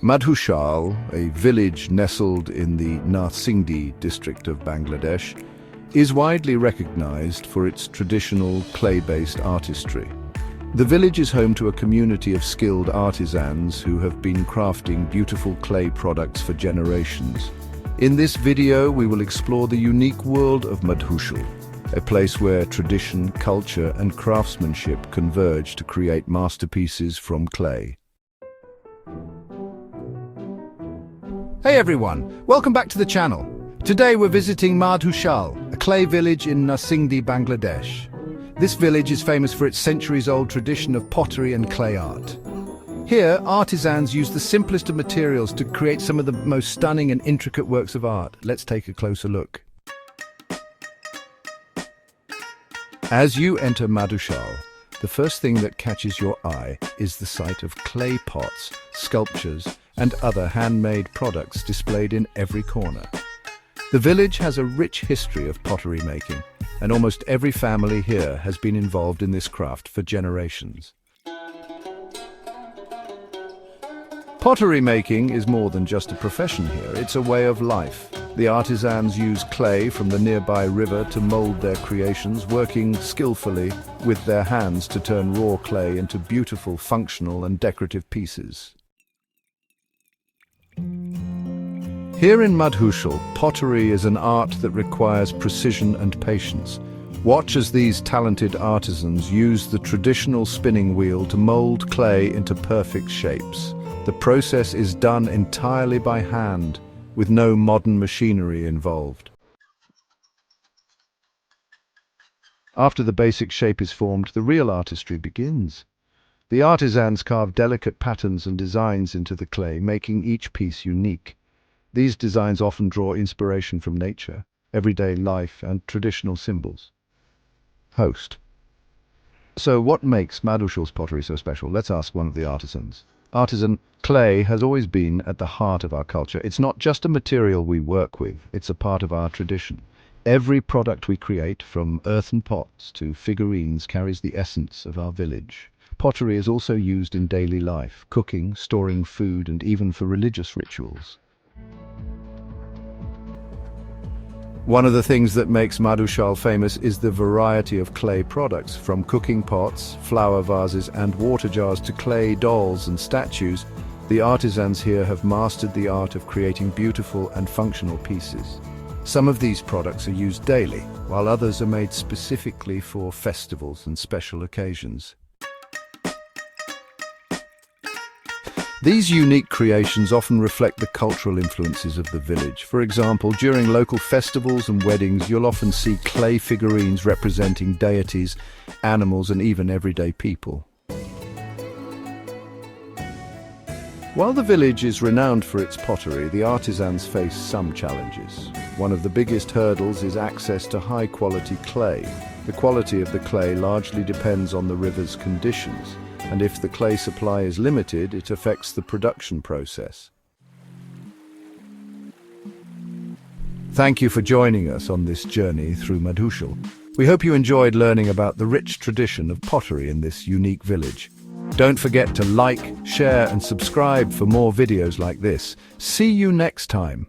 Madhushal, a village nestled in the Narsingdi district of Bangladesh, is widely recognized for its traditional clay-based artistry. The village is home to a community of skilled artisans who have been crafting beautiful clay products for generations. In this video, we will explore the unique world of Madhushal, a place where tradition, culture, and craftsmanship converge to create masterpieces from clay. Hey everyone, welcome back to the channel. Today we're visiting Madhushal, a clay village in Narsingdi, Bangladesh. This village is famous for its centuries-old tradition of pottery and clay art. Here, artisans use the simplest of materials to create some of the most stunning and intricate works of art. Let's take a closer look. As you enter Madhushal, the first thing that catches your eye is the sight of clay pots, sculptures, and other handmade products displayed in every corner. The village has a rich history of pottery making, and almost every family here has been involved in this craft for generations. Pottery making is more than just a profession here, it's a way of life. The artisans use clay from the nearby river to mold their creations, working skillfully with their hands to turn raw clay into beautiful, functional, and decorative pieces. Here in Madhushal, pottery is an art that requires precision and patience. Watch as these talented artisans use the traditional spinning wheel to mold clay into perfect shapes. The process is done entirely by hand, with no modern machinery involved. After the basic shape is formed, the real artistry begins. The artisans carve delicate patterns and designs into the clay, making each piece unique. These designs often draw inspiration from nature, everyday life, and traditional symbols. Host. So what makes Madhushal's pottery so special? Let's ask one of the artisans. Artisan, clay has always been at the heart of our culture. It's not just a material we work with, it's a part of our tradition. Every product we create, from earthen pots to figurines, carries the essence of our village. Pottery is also used in daily life, cooking, storing food, and even for religious rituals. One of the things that makes Madhushal famous is the variety of clay products, from cooking pots, flower vases, and water jars to clay dolls and statues. The artisans here have mastered the art of creating beautiful and functional pieces. Some of these products are used daily, while others are made specifically for festivals and special occasions. These unique creations often reflect the cultural influences of the village. For example, during local festivals and weddings, you'll often see clay figurines representing deities, animals, and even everyday people. While the village is renowned for its pottery, the artisans face some challenges. One of the biggest hurdles is access to high-quality clay. The quality of the clay largely depends on the river's conditions, and if the clay supply is limited, it affects the production process. Thank you for joining us on this journey through Madhushal. We hope you enjoyed learning about the rich tradition of pottery in this unique village. Don't forget to like, share, and subscribe for more videos like this. See you next time.